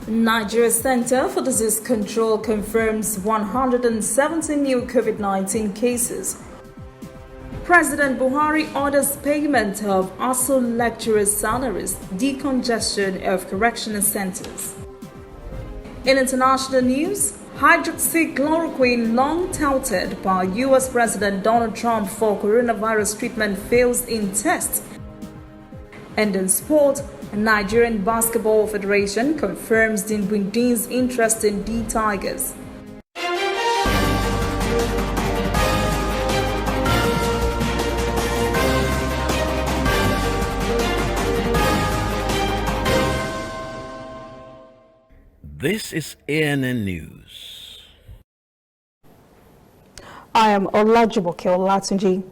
Nigeria's Center for Disease Control confirms 170 new COVID-19 cases. President Buhari orders payment of ASU lecturers' salaries, decongestion of correctional centers. In international news, hydroxychloroquine, long touted by U.S. President Donald Trump for coronavirus treatment, fails in tests. And in sport, Nigerian Basketball Federation confirms Din's interest in D Tigers. This is ANN News. I am Olajumoke Olatunji.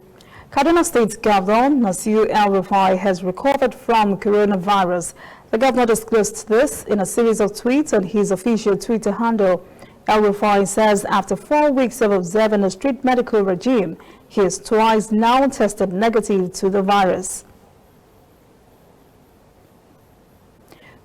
Kaduna State Governor Nasir El-Rufai has recovered from coronavirus. The governor disclosed this in a series of tweets on his official Twitter handle. El-Rufai says after 4 weeks of observing a strict medical regime, he is twice now tested negative to the virus.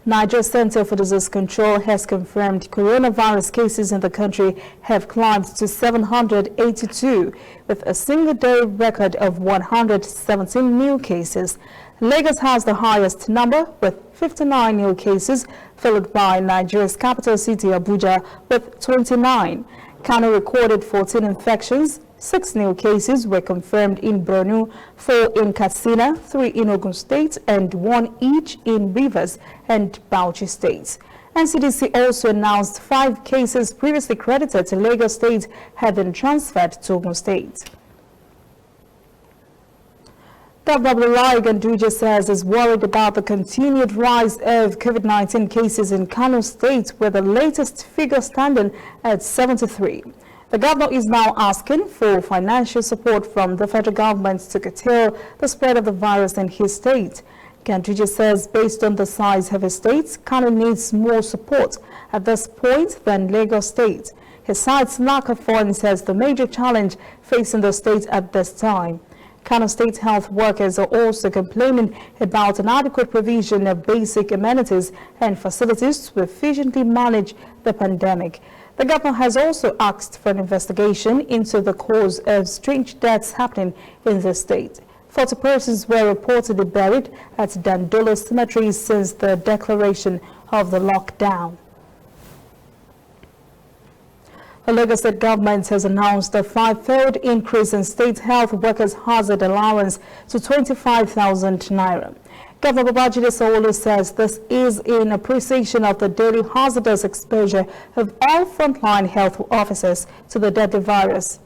Nigeria's Center for Disease Control has confirmed coronavirus cases in the country have climbed to 782, with a single-day record of 117 new cases. Lagos has the highest number, with 59 new cases, followed by Nigeria's capital city, Abuja, with 29. Kano recorded 14 infections. 6 new cases were confirmed in Borno, 4 in Katsina, 3 in Ogun State, and 1 each in Rivers and Bauchi states. NCDC also announced 5 cases previously credited to Lagos State have been transferred to Ogun State. Governor Abdullahi Ganduje says is worried about the continued rise of COVID-19 cases in Kano State, with the latest figure standing at 73. The governor is now asking for financial support from the federal government to curtail the spread of the virus in his state. Ganduje says based on the size of his state, Kano needs more support at this point than Lagos State. He cites lack of funds as the major challenge facing the state at this time. Kano State health workers are also complaining about inadequate provision of basic amenities and facilities to efficiently manage the pandemic. The governor has also asked for an investigation into the cause of strange deaths happening in the state. 40 persons were reportedly buried at Dandolo Cemetery since the declaration of the lockdown. The Lagos State government has announced a 5-fold increase in state health workers' hazard allowance to 25,000 naira. Governor Babajide Sanwo-Olu says this is in appreciation of the daily hazardous exposure of all frontline health officers to the deadly virus.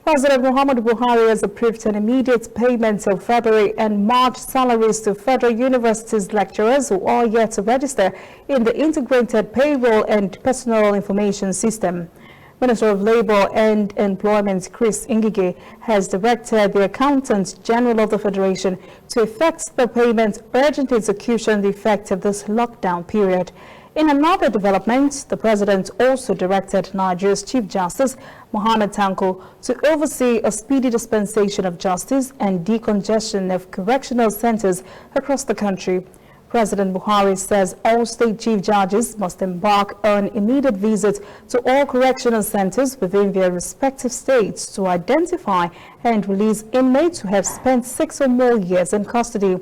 President Muhammadu Buhari has approved an immediate payment of February and March salaries to federal universities lecturers who are yet to register in the Integrated Payroll and Personal Information System. Minister of Labour and Employment Chris Ngige has directed the Accountant General of the Federation to effect the payment urgently to cushion the effect of this lockdown period. In another development, the President also directed Nigeria's Chief Justice, Mohammed Tanko, to oversee a speedy dispensation of justice and decongestion of correctional centers across the country. President Buhari says all state chief judges must embark on immediate visits to all correctional centers within their respective states to identify and release inmates who have spent 6 or more years in custody.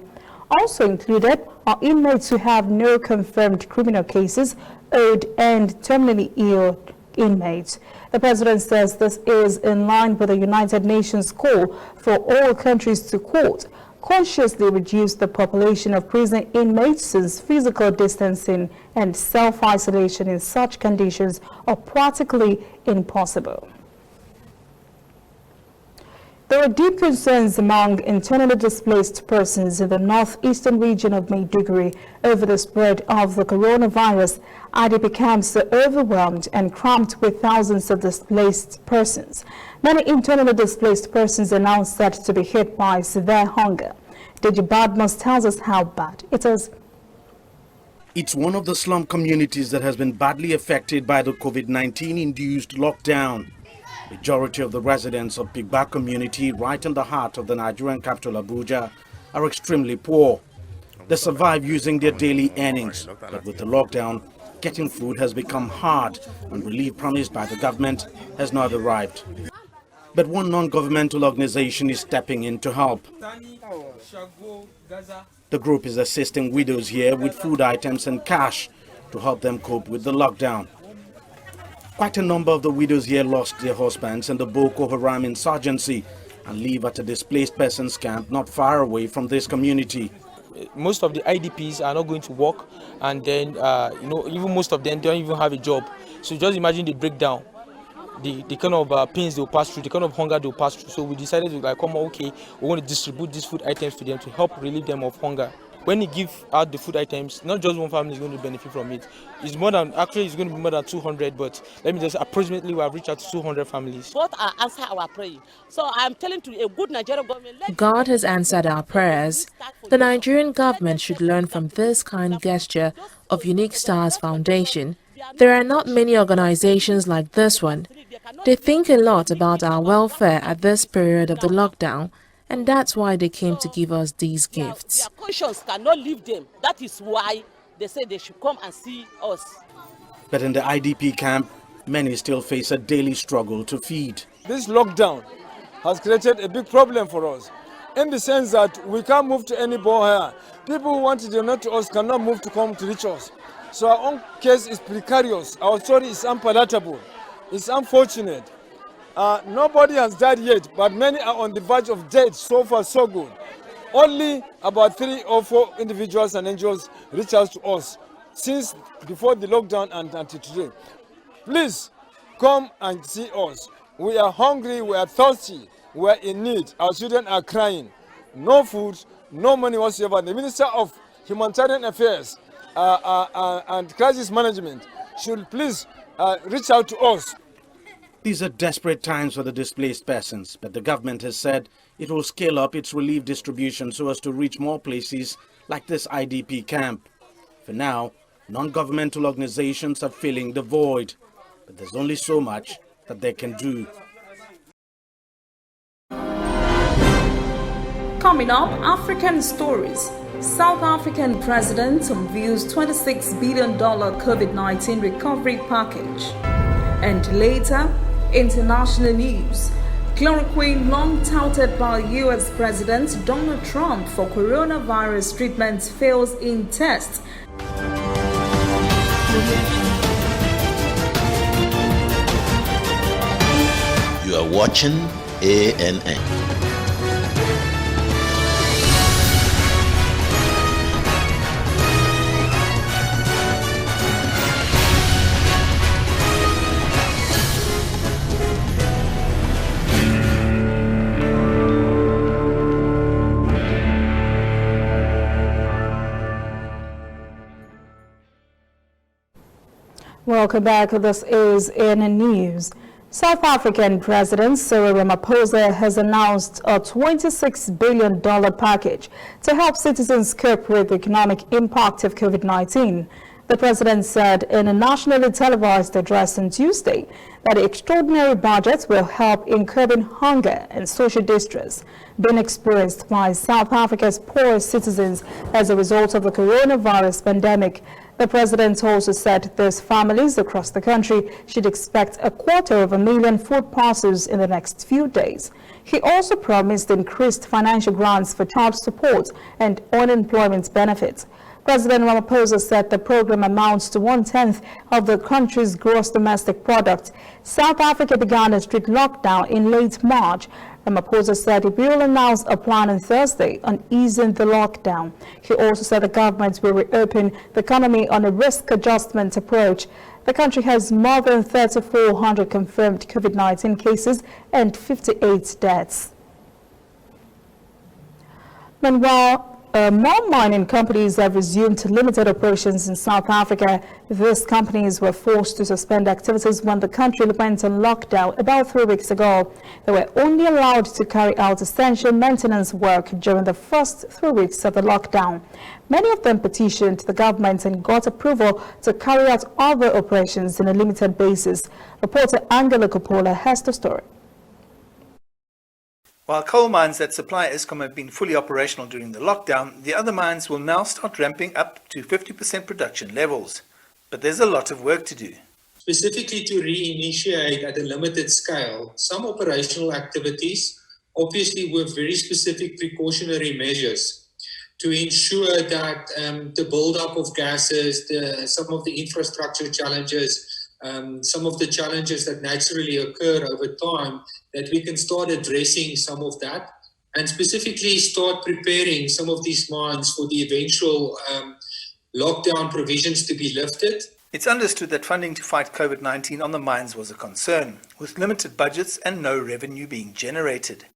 Also included are inmates who have no confirmed criminal cases, old and terminally ill inmates. The President says this is in line with the United Nations call for all countries to, quote, consciously reduce the population of prison inmates since physical distancing and self-isolation in such conditions are practically impossible. There are deep concerns among internally displaced persons in the northeastern region of Maiduguri over the spread of the coronavirus as it becomes so overwhelmed and cramped with thousands of displaced persons. Many internally displaced persons are now said to be hit by severe hunger. Deji Badmus tells us how bad it is. It's one of the slum communities that has been badly affected by the COVID-19 induced lockdown. Majority of the residents of Pigba community, right in the heart of the Nigerian capital Abuja, are extremely poor. They survive using their daily earnings, but with the lockdown, getting food has become hard and relief promised by the government has not arrived. But one non-governmental organization is stepping in to help. The group is assisting widows here with food items and cash to help them cope with the lockdown. Quite a number of the widows here lost their husbands in the Boko Haram insurgency and live at a displaced persons camp not far away from this community. Most of the IDPs are not going to work, and then even most of them don't even have a job. So just imagine the breakdown, the kind of pains they'll pass through, the kind of hunger they'll pass through. So we decided to come on, okay, we want to distribute these food items to them to help relieve them of hunger. When you give out the food items, not just one family is going to benefit from it. It's more than, actually it's going to be more than 200, but let me just approximately we have reached out to 200 families. God answer our prayer. So I'm telling to a good Nigerian government. God has answered our prayers. The Nigerian government should learn from this kind gesture of Unique Stars Foundation. There are not many organizations like this one. They think a lot about our welfare at this period of the lockdown, and that's why they came to give us these gifts. Their conscience cannot leave them. That is why they say they should come and see us. But in the IDP camp, many still face a daily struggle to feed. This lockdown has created a big problem for us, in the sense that we can't move to any here. People who want to donate to us cannot move to come to reach us. So our own case is precarious. Our story is unpalatable. It's unfortunate. Nobody has died yet, but many are on the verge of death. So far, so good. Only about 3 or 4 individuals and NGOs reach out to us since before the lockdown and until today. Please come and see us. We are hungry, we are thirsty, we are in need. Our children are crying. No food, no money whatsoever. The Minister of Humanitarian Affairs and Crisis Management should please reach out to us. These are desperate times for the displaced persons, but the government has said it will scale up its relief distribution so as to reach more places like this IDP camp. For now, non-governmental organizations are filling the void, but there's only so much that they can do. Coming up, African stories. South African president unveils $26 billion COVID-19 recovery package. And later, international news. Chloroquine, long touted by U.S. President Donald Trump for coronavirus treatment, fails in test. You are watching ANN. Welcome back. This is ANN News. South African President Cyril Ramaphosa has announced a $26 billion package to help citizens cope with the economic impact of COVID-19. The president said in a nationally televised address on Tuesday that the extraordinary budget will help in curbing hunger and social distress being experienced by South Africa's poorest citizens as a result of the coronavirus pandemic. The president also said those families across the country should expect 250,000 food parcels in the next few days. He also promised increased financial grants for child support and unemployment benefits. President Ramaphosa said the program amounts to 1/10 of the country's gross domestic product. South Africa began a strict lockdown in late March. Ramaphosa said he will announce a plan on Thursday on easing the lockdown. He also said the government will reopen the economy on a risk adjustment approach. The country has more than 3,400 confirmed COVID-19 cases and 58 deaths. Meanwhile, more mining companies have resumed limited operations in South Africa. These companies were forced to suspend activities when the country went on lockdown about 3 weeks ago. They were only allowed to carry out essential maintenance work during the first 3 weeks of the lockdown. Many of them petitioned the government and got approval to carry out other operations on a limited basis. Reporter Angela Coppola has the story. While coal mines that supply Eskom have been fully operational during the lockdown, the other mines will now start ramping up to 50% production levels. But there's a lot of work to do. Specifically to reinitiate at a limited scale some operational activities, obviously with very specific precautionary measures to ensure that the buildup of gases, some of the infrastructure challenges, some of the challenges that naturally occur over time, that we can start addressing some of that and specifically start preparing some of these mines for the eventual lockdown provisions to be lifted. It's understood that funding to fight COVID-19 on the mines was a concern, with limited budgets and no revenue being generated.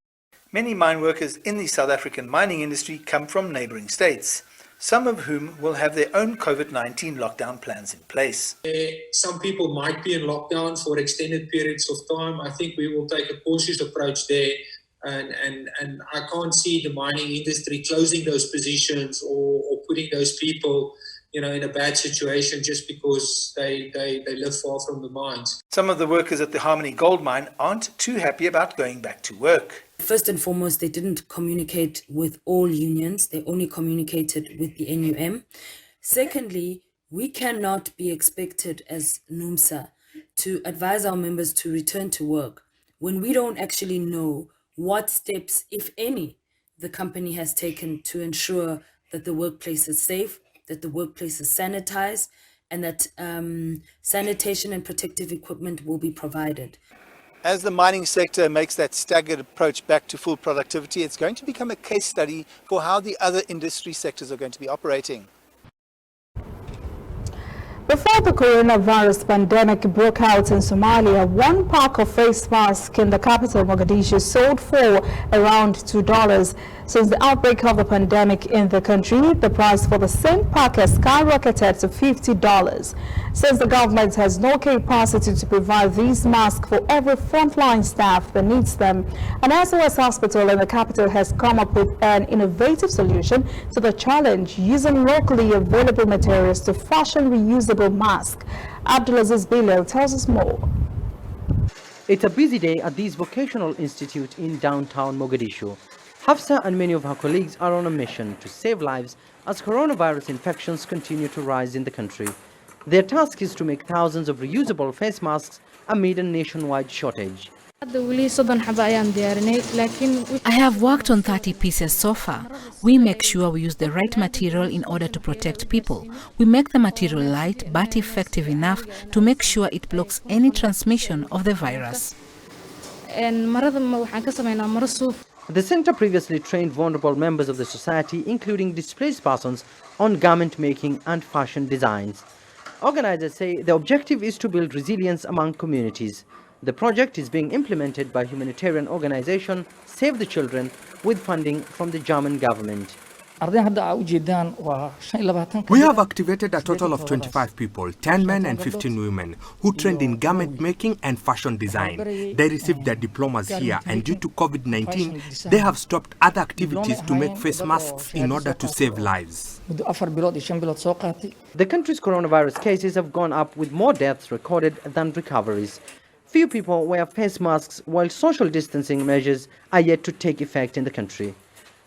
Many mine workers in the South African mining industry come from neighbouring states, some of whom will have their own COVID-19 lockdown plans in place. Some people might be in lockdown for extended periods of time. I think we will take a cautious approach there, and I can't see the mining industry closing those positions or putting those people in a bad situation just because they live far from the mines. Some of the workers at the Harmony Gold Mine aren't too happy about going back to work. First and foremost, they didn't communicate with all unions. They only communicated with the NUM. Secondly, we cannot be expected as NUMSA to advise our members to return to work when we don't actually know what steps, if any, the company has taken to ensure that the workplace is safe, that the workplace is sanitized, and that sanitation and protective equipment will be provided. As the mining sector makes that staggered approach back to full productivity, it's going to become a case study for how the other industry sectors are going to be operating. Before the coronavirus pandemic broke out in Somalia, one pack of face masks in the capital, Mogadishu, sold for around $2. Since the outbreak of the pandemic in the country, the price for the same pack has skyrocketed to $50. Since the government has no capacity to provide these masks for every frontline staff that needs them, an SOS hospital in the capital has come up with an innovative solution to the challenge, using locally available materials to fashion reusable masks. Abdulaziz Bilal tells us more. It's a busy day at this vocational institute in downtown Mogadishu. Hafsa and many of her colleagues are on a mission to save lives as coronavirus infections continue to rise in the country. Their task is to make thousands of reusable face masks amid a nationwide shortage. I have worked on 30 pieces so far. We make sure we use the right material in order to protect people. We make the material light but effective enough to make sure it blocks any transmission of the virus. The center previously trained vulnerable members of the society, including displaced persons, on garment making and fashion designs. Organizers say the objective is to build resilience among communities. The project is being implemented by humanitarian organization Save the Children with funding from the German government. We have activated a total of 25 people, 10 men and 15 women, who trained in garment making and fashion design. They received their diplomas here, and due to COVID-19, they have stopped other activities to make face masks in order to save lives. The country's coronavirus cases have gone up, with more deaths recorded than recoveries. Few people wear face masks while social distancing measures are yet to take effect in the country.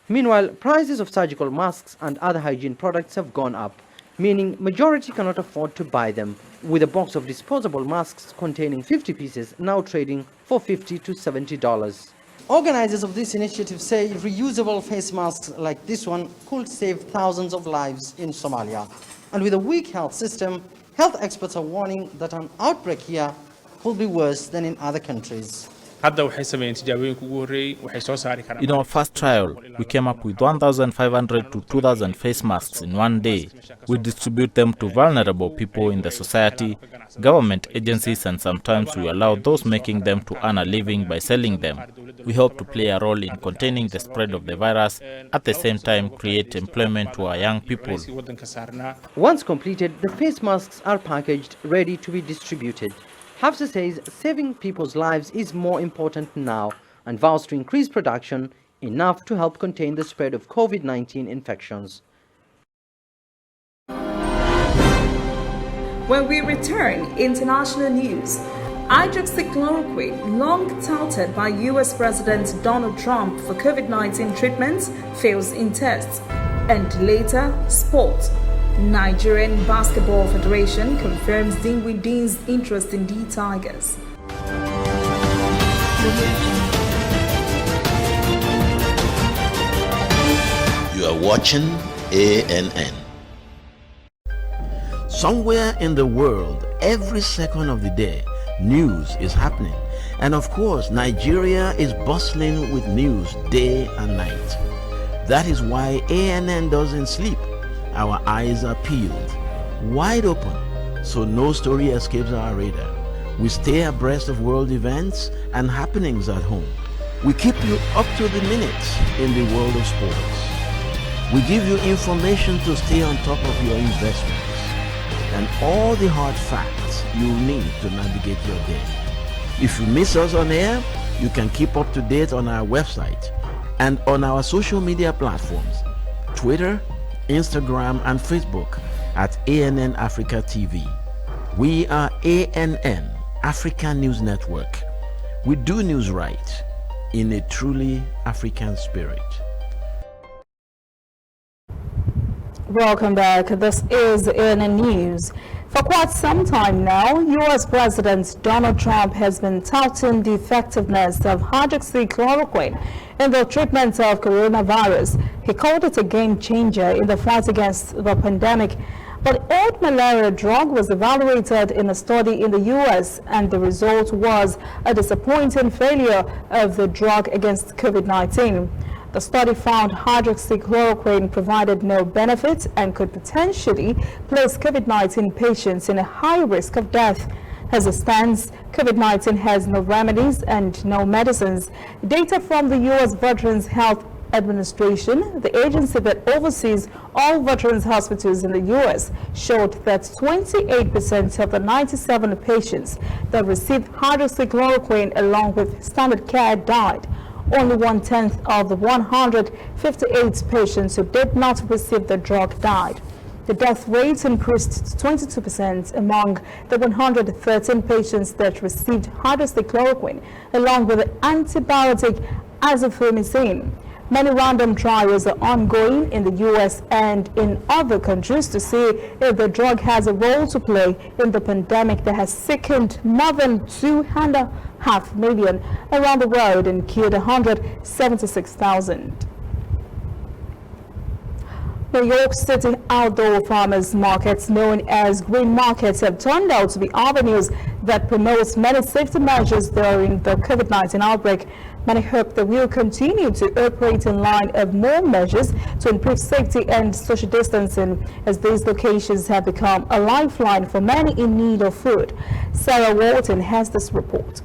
Meanwhile, prices of surgical masks and other hygiene products have gone up, meaning majority cannot afford to buy them, with a box of disposable masks containing 50 pieces now trading for $50 to $70. Organizers of this initiative say reusable face masks like this one could save thousands of lives in Somalia. And with a weak health system, health experts are warning that an outbreak here could be worse than in other countries. In our first trial, we came up with 1,500 to 2,000 face masks in one day. We distribute them to vulnerable people in the society, government agencies, and sometimes we allow those making them to earn a living by selling them. We hope to play a role in containing the spread of the virus, at the same time create employment to our young people. Once completed, the face masks are packaged, ready to be distributed. Hafsa says saving people's lives is more important now and vows to increase production enough to help contain the spread of COVID-19 infections. When we return, international news. Hydroxychloroquine, long touted by US President Donald Trump for COVID-19 treatments, fails in tests. And later, sport. Nigerian Basketball Federation confirms Dinwiddie's interest in the Tigers. You are watching ANN. Somewhere in the world, every second of the day, news is happening. And of course, Nigeria is bustling with news day and night. That is why ANN doesn't sleep. Our eyes are peeled, wide open, so no story escapes our radar. We stay abreast of world events and happenings at home. We keep you up to the minute in the world of sports. We give you information to stay on top of your investments and all the hard facts you'll need to navigate your day. If you miss us on air, you can keep up to date on our website and on our social media platforms, Twitter, Instagram, and Facebook at ANN Africa TV. We are ANN, Africa News Network. We do news right in a truly African spirit. Welcome back. This is ANN News. For quite some time now, U.S. President Donald Trump has been touting the effectiveness of hydroxychloroquine in the treatment of coronavirus. He called it a game changer in the fight against the pandemic. But the old malaria drug was evaluated in a study in the U.S., and the result was a disappointing failure of the drug against COVID-19. The study found hydroxychloroquine provided no benefit and could potentially place COVID-19 patients in a high risk of death. As it stands, COVID-19 has no remedies and no medicines. Data from the U.S. Veterans Health Administration, the agency that oversees all veterans hospitals in the U.S., showed that 28% of the 97 patients that received hydroxychloroquine along with standard care died. Only 1/10 of the 158 patients who did not receive the drug died. The death rate increased to 22% among the 113 patients that received hydroxychloroquine along with the antibiotic azithromycin. Many random trials are ongoing in the U.S. and in other countries to see if the drug has a role to play in the pandemic that has sickened more than 2.5 million around the world and killed 176,000. New York City outdoor farmers markets, known as green markets, have turned out to be avenues that promote many safety measures during the COVID-19 outbreak. Many hope they will continue to operate in line of more measures to improve safety and social distancing, as these locations have become a lifeline for many in need of food. Sarah Walton has this report.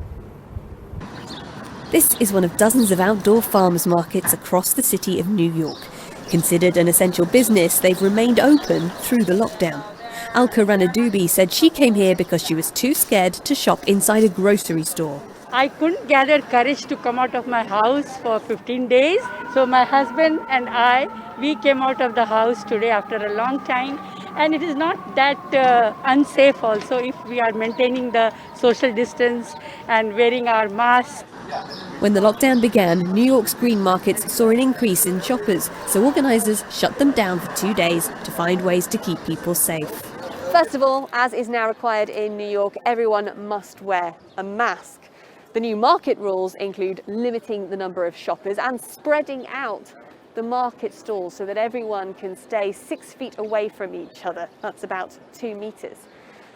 This is one of dozens of outdoor farmers markets across the city of New York. Considered an essential business, they've remained open through the lockdown. Alka Ranadubi said she came here because she was too scared to shop inside a grocery store. I couldn't gather courage to come out of my house for 15 days. So my husband and we came out of the house today after a long time. And it is not that unsafe also if we are maintaining the social distance and wearing our masks. When the lockdown began, New York's green markets saw an increase in shoppers, so organisers shut them down for 2 days to find ways to keep people safe. First of all, as is now required in New York, everyone must wear a mask. The new market rules include limiting the number of shoppers and spreading out the market stalls so that everyone can stay 6 feet away from each other. That's about 2 meters.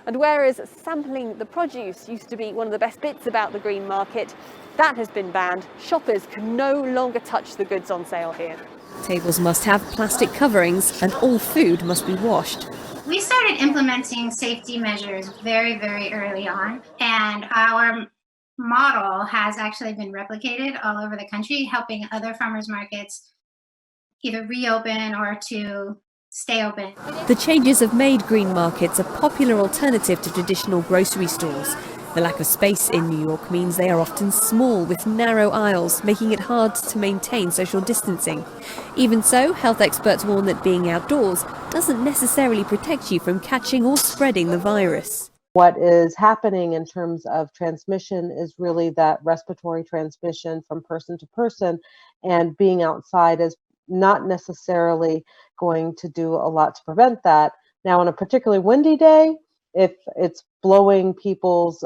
And whereas sampling the produce used to be one of the best bits about the green market, that has been banned. Shoppers can no longer touch the goods on sale here. Tables must have plastic coverings and all food must be washed. We started implementing safety measures very, very early on, and our model has actually been replicated all over the country, helping other farmers markets either reopen or to stay open. The changes have made green markets a popular alternative to traditional grocery stores. The lack of space in New York means they are often small with narrow aisles, making it hard to maintain social distancing. Even so, health experts warn that being outdoors doesn't necessarily protect you from catching or spreading the virus. What is happening in terms of transmission is really that respiratory transmission from person to person, and being outside is not necessarily going to do a lot to prevent that. Now, on a particularly windy day, if it's blowing people's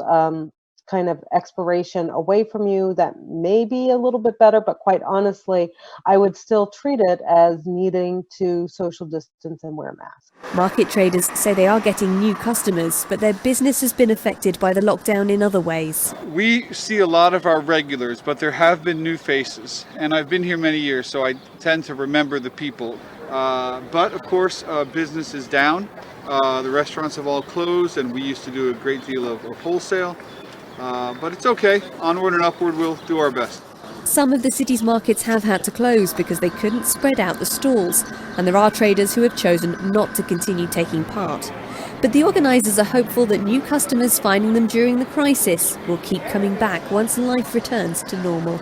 kind of expiration away from you, that may be a little bit better, but quite honestly, I would still treat it as needing to social distance and wear masks. Market traders say they are getting new customers, but their business has been affected by the lockdown in other ways. We see a lot of our regulars, but there have been new faces, and I've been here many years, so I tend to remember the people. But of course, business is down. The restaurants have all closed, and we used to do a great deal of wholesale. But it's okay. Onward and upward, we'll do our best. Some of the city's markets have had to close because they couldn't spread out the stalls, and there are traders who have chosen not to continue taking part. But the organisers are hopeful that new customers finding them during the crisis will keep coming back once life returns to normal.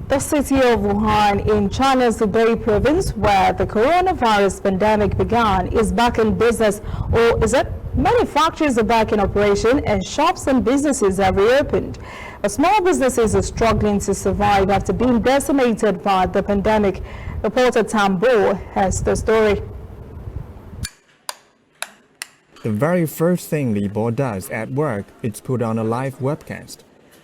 The city of Wuhan in China's Hubei province, where the coronavirus pandemic began, is back in business, or is it? Many factories are back in operation and shops and businesses have reopened. But small businesses are struggling to survive after being decimated by the pandemic. Reporter Tambo has the story. The very first thing Li Bo does at work is put on a live webcast.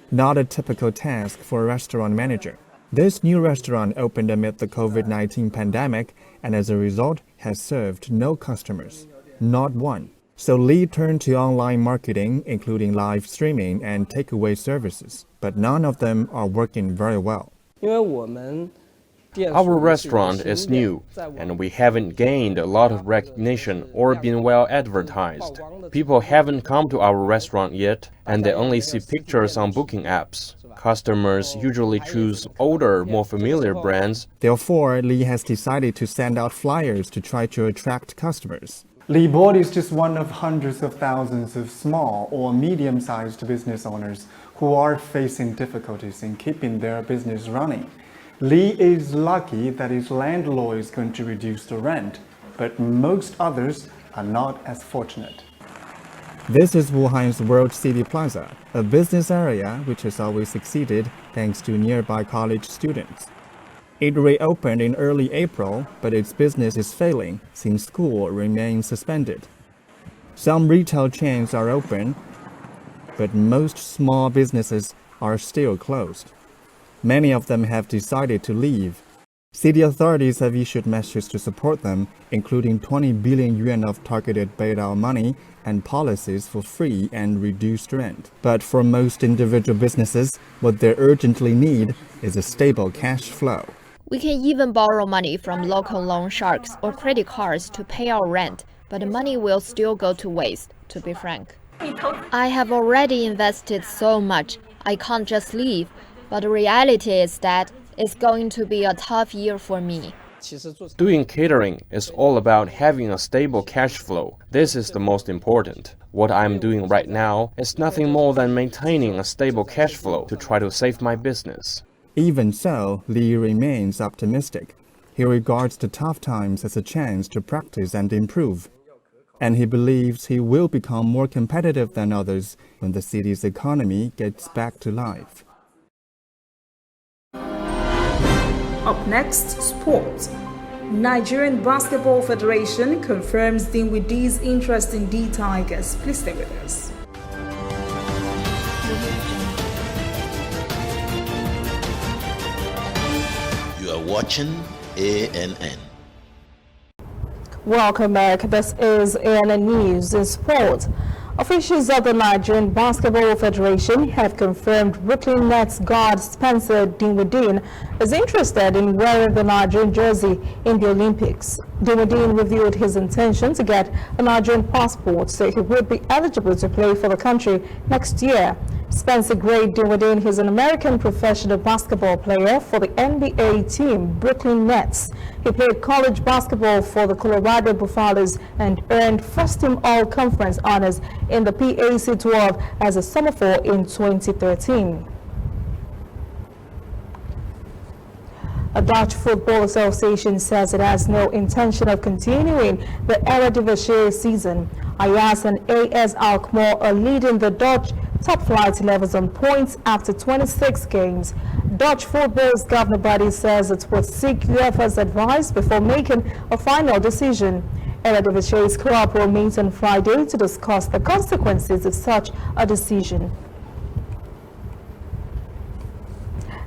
Not a typical task for a restaurant manager. This new restaurant opened amid the COVID-19 pandemic and as a result has served no customers, not one. So Li turned to online marketing, including live streaming and takeaway services, but none of them are working very well. Our restaurant is new, and we haven't gained a lot of recognition or been well advertised. People haven't come to our restaurant yet, and they only see pictures on booking apps. Customers usually choose older, more familiar brands. Therefore, Li has decided to send out flyers to try to attract customers. Li Bo is just one of hundreds of thousands of small or medium-sized business owners who are facing difficulties in keeping their business running. Li is lucky that his landlord is going to reduce the rent, but most others are not as fortunate. This is Wuhan's World City Plaza, a business area which has always succeeded thanks to nearby college students. It reopened in early April, but its business is failing since school remains suspended. Some retail chains are open, but most small businesses are still closed. Many of them have decided to leave. City authorities have issued measures to support them, including 20 billion yuan of targeted bailout money and policies for free and reduced rent. But for most individual businesses, what they urgently need is a stable cash flow. We can even borrow money from local loan sharks or credit cards to pay our rent, but the money will still go to waste, to be frank. I have already invested so much, I can't just leave, but the reality is that it's going to be a tough year for me. Doing catering is all about having a stable cash flow. This is the most important. What I'm doing right now is nothing more than maintaining a stable cash flow to try to save my business. Even so, Li remains optimistic. He regards the tough times as a chance to practice and improve. And he believes he will become more competitive than others when the city's economy gets back to life. Up next, sports. Nigerian Basketball Federation confirms Dinwiddie's interest in D Tigers. Please stay with us. You are watching ANN. Welcome back. This is ANN News in Sport. Officials of the Nigerian Basketball Federation have confirmed Brooklyn Nets guard Spencer Dinwiddie is interested in wearing the Nigerian jersey in the Olympics. Dinwiddie revealed his intention to get a Nigerian passport so he would be eligible to play for the country next year. Spencer Dinwiddie is an American professional basketball player for the NBA team Brooklyn Nets. He played college basketball for the Colorado Buffaloes and earned first-team All-Conference honors in the PAC-12 as a sophomore in 2013. A Dutch Football Association says it has no intention of continuing the Eredivisie season. Ajax and AS Alkmaar are leading the Dutch top flight levels on points after 26 games. Dutch football's governing body says it will seek UEFA's advice before making a final decision. Eredivisie's club will meet on Friday to discuss the consequences of such a decision.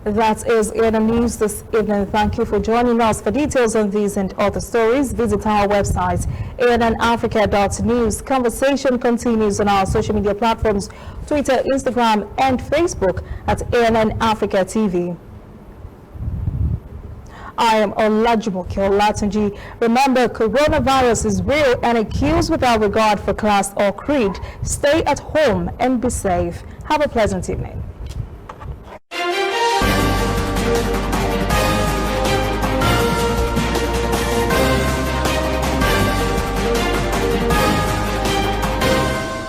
That is in the news this evening. Thank you for joining us. For details on these and other stories, visit our website, annafrica.news. Conversation continues on our social media platforms, Twitter, Instagram, and Facebook at ANN Africa TV. I am Olajumoke Olatunji. Remember, coronavirus is real and it kills without regard for class or creed. Stay at home and be safe. Have a pleasant evening.